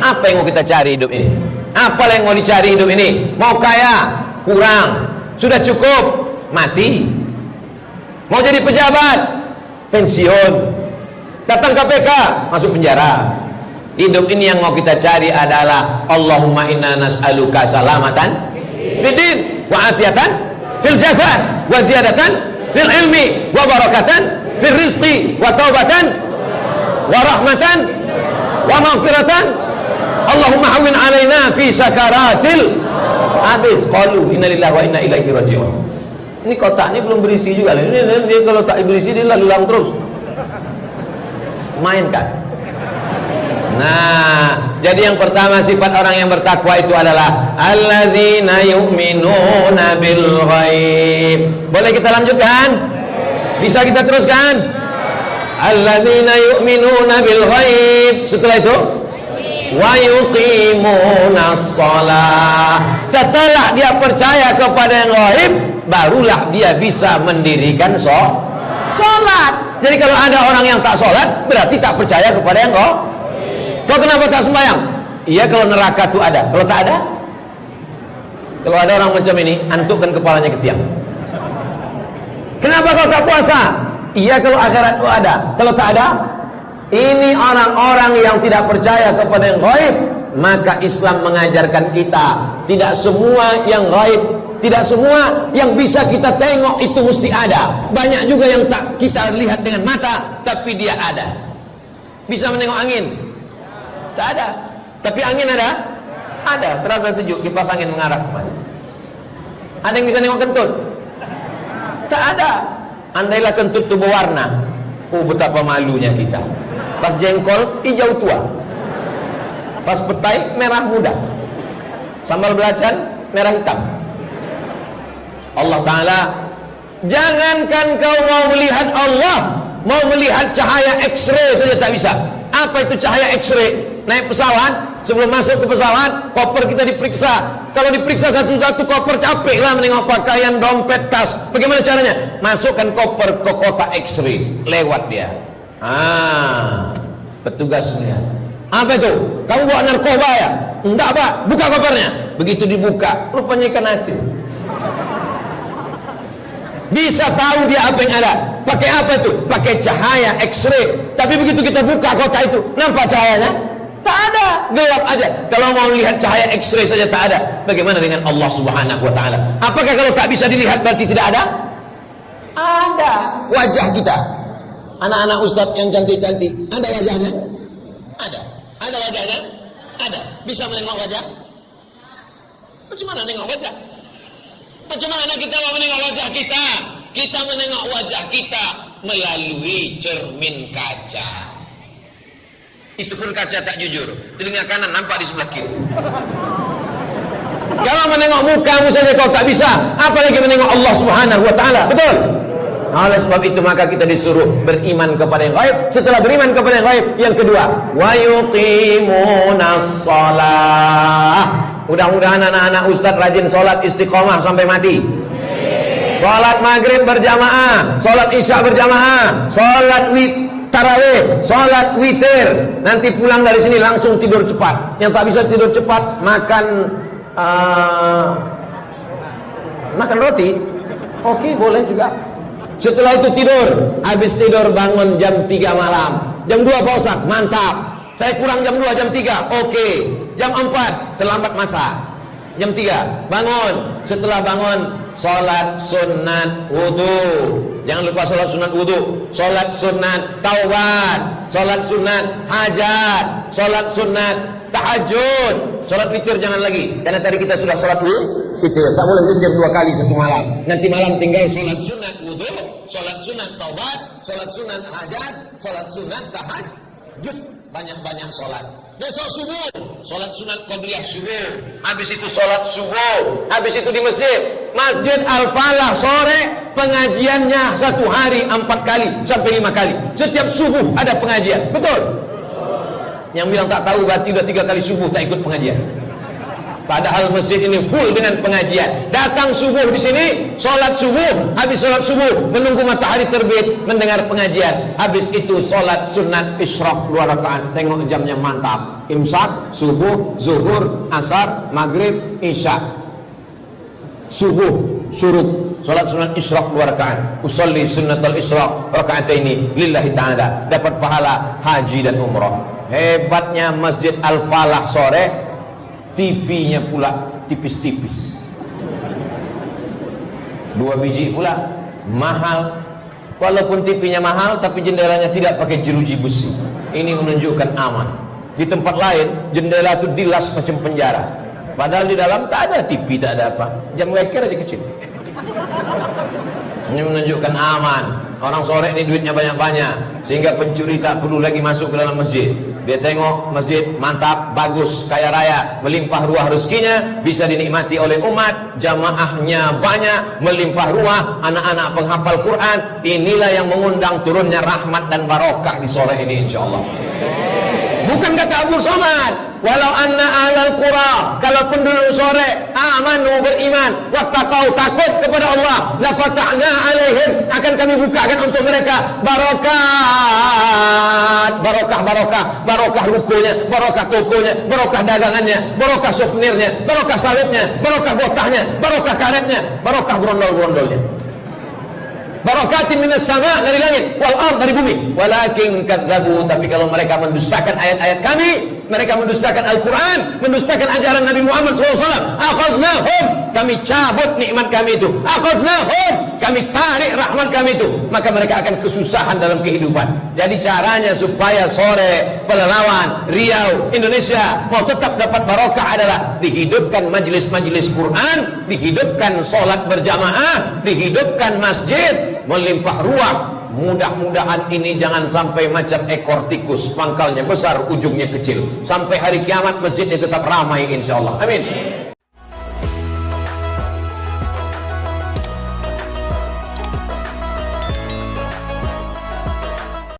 Apa yang mau kita cari hidup ini? Apa yang mau dicari hidup ini? Mau kaya? Kurang. Sudah cukup? Mati. Mau jadi pejabat? Pensiun. Datang KPK? Masuk penjara. Hidup ini yang mau kita cari adalah Allahumma inna nas'aluka salamatan fiddin wa afiatan fil jasad wa ziyadatan fil ilmi wa barakatan fil rizqi wa taubatan wa rahmatan wa maghfiratan. Allahumma hawwin alaina fi sakaratil. Habis. Qalu inna lillahi wa inna ilaihi raji'un. Ini kotak ini belum berisi juga. Ini kalau tak berisi dia lalu lalang terus. Mainkan. Nah, jadi yang pertama sifat orang yang bertakwa itu adalah alladzina yu'minuna bil ghaib. Boleh kita lanjutkan? Bisa kita teruskan? Alladzina yu'minuna bil ghaib. Setelah itu wa yuqimunas shalah. Setelah dia percaya kepada yang ghaib, barulah dia bisa mendirikan sholat. Jadi kalau ada orang yang tak sholat, berarti tak percaya kepada yang ghaib. Kau kenapa tak sembahyang? Iya, kalau neraka itu ada. Kalau tak ada? Kalau ada orang macam ini, antukkan kepalanya ke tiang. Kenapa kau tak puasa? Iya, kalau akhirat itu ada. Kalau tak ada? Ini orang-orang yang tidak percaya kepada yang gaib. Maka Islam mengajarkan kita, tidak semua yang gaib, tidak semua yang bisa kita tengok itu mesti ada. Banyak juga yang tak kita lihat dengan mata, tapi dia ada. Bisa menengok angin? Tak ada. Tapi angin ada? Ada. Terasa sejuk, kipas angin mengarah kemana? Ada yang bisa nengok kentut? Tak ada. Andailah kentut itu berwarna, oh betapa malunya kita. Pas jengkol hijau tua, pas petai merah muda, sambal belacan merah hitam. Allah Ta'ala, jangankan kau mau melihat Allah, mau melihat cahaya X-ray saja tak bisa. Apa itu cahaya X-ray? Naik pesawat, sebelum masuk ke pesawat, koper kita diperiksa. Kalau diperiksa satu-satu koper, capek lah menengok pakaian, dompet, tas. Bagaimana caranya? Masukkan koper ke kotak X-ray, lewat dia. Petugas melihat. Apa itu? Kamu bawa narkoba ya? Enggak Pak, buka kopernya. Begitu dibuka, rupanya ikan asin. Bisa tahu dia apa yang ada. Pakai apa itu? Pakai cahaya X-ray. Tapi begitu kita buka kotak itu, nampak cahayanya? Tak ada, gelap aja. Kalau mau lihat cahaya X-ray saja tak ada. Bagaimana dengan Allah Subhanahu wa Ta'ala? Apakah kalau tak bisa dilihat berarti tidak ada? Ada. Wajah kita, anak-anak ustadz yang cantik-cantik, ada wajahnya? Ada. Ada wajahnya? Ada. Bisa menengok wajah? Bagaimana menengok wajah? Bagaimana kita mau menengok wajah kita? Kita menengok wajah kita melalui cermin kaca. Itu pun kaca tak jujur. Telinga kanan nampak di sebelah kiri. Kalau menengok mukamu saja kau tak bisa, apalagi menengok Allah Subhanahu wa Ta'ala. Betul? Oleh sebab itu maka kita disuruh beriman kepada yang gaib. Setelah beriman kepada yang gaib, yang kedua, wa yuqimunas shalah. Mudah-mudahan anak-anak ustaz rajin sholat istiqomah sampai mati. Sholat maghrib berjamaah, sholat isya berjamaah, sholat tarawih, sholat witir. Nanti pulang dari sini langsung tidur cepat. Yang tak bisa tidur cepat, makan roti. Oke, boleh juga. Setelah itu tidur. Habis tidur bangun jam 3 malam. Jam 2 Pak Ustaz, mantap. Saya kurang jam 2, jam 3. Oke. Jam 4 terlambat masa. Jam 3 bangun. Setelah bangun sholat sunat wudu. Jangan lupa sholat sunat wudu, sholat sunat taubat, sholat sunat hajat, sholat sunat tahajud. Sholat witir jangan lagi, karena tadi kita sudah sholat witir. Tak boleh witir 2 kali satu malam. Nanti malam tinggal sholat sunat wudu, sholat sunat taubat, sholat sunat hajat, sholat sunat tahajud. Banyak-banyak sholat. Besok subuh sholat sunat qabliyah subuh. Habis itu sholat subuh. Habis itu di Masjid Al-Falah sore pengajiannya 1 hari 4 kali sampai 5 kali. Setiap subuh ada pengajian. Betul? Yang bilang tak tahu berarti udah 3 kali subuh tak ikut pengajian. Padahal masjid ini full dengan pengajian. Datang subuh di sini, sholat subuh, habis sholat subuh menunggu matahari terbit, mendengar pengajian. Habis itu sholat sunat isyraq 2 rakaat. Tengok jamnya mantap. Imsak, subuh, zuhur, asar, maghrib, isya. Subuh, syuruk, sholat sunat isyraq 2 rakaat. Usolli sunnatul isyraq rakaataini lillahi ta'ala. Dapat pahala haji dan umrah. Hebatnya Masjid Al-Falah sore, TV-nya pula tipis-tipis, 2 biji pula, mahal. Walaupun TV-nya mahal, tapi jendelanya tidak pakai jeruji besi. Ini menunjukkan aman. Di tempat lain, jendela itu dilas macam penjara. Padahal di dalam tak ada TV, tak ada apa. Jam leker aja kecil. Ini menunjukkan aman. Orang sore ini duitnya banyak-banyak, sehingga pencuri tak perlu lagi masuk ke dalam masjid. Dia tengok masjid mantap, bagus, kaya raya, melimpah ruah rezekinya, bisa dinikmati oleh umat, jamaahnya banyak, melimpah ruah, anak-anak penghafal Quran. Inilah yang mengundang turunnya rahmat dan barokah di sore ini, insyaallah. Bukan kata Abu Somad, walau anna ahlal qura, kalau penduduk sore amanu, beriman, wattaqau, takut kepada Allah, la fatahna alaihim, akan kami bukakan untuk mereka barokat, barokah rukunya, barokah tokonya, barokah dagangannya, barokah souvenirnya, barokah sawitnya, barokah gotahnya, barokah karetnya, barokah brondol-brondolnya. Barakatin minas sama, dari langit, wal ard, dari bumi. Walakin kadzabu, tapi kalau mereka mendustakan ayat-ayat kami, mereka mendustakan Al-Quran, mendustakan ajaran Nabi Muhammad SAW, akhaznahum, kami cabut nikmat kami itu, akhaznahum, kami tarik rahmat kami itu, maka mereka akan kesusahan dalam kehidupan. Jadi caranya supaya sore Pelalawan, Riau, Indonesia mau tetap dapat barokah adalah dihidupkan majelis-majelis Quran, dihidupkan sholat berjamaah, dihidupkan masjid, melimpah ruah. Mudah-mudahan ini jangan sampai macam ekor tikus, pangkalnya besar, ujungnya kecil. Sampai hari kiamat masjidnya tetap ramai, insyaallah. Amin.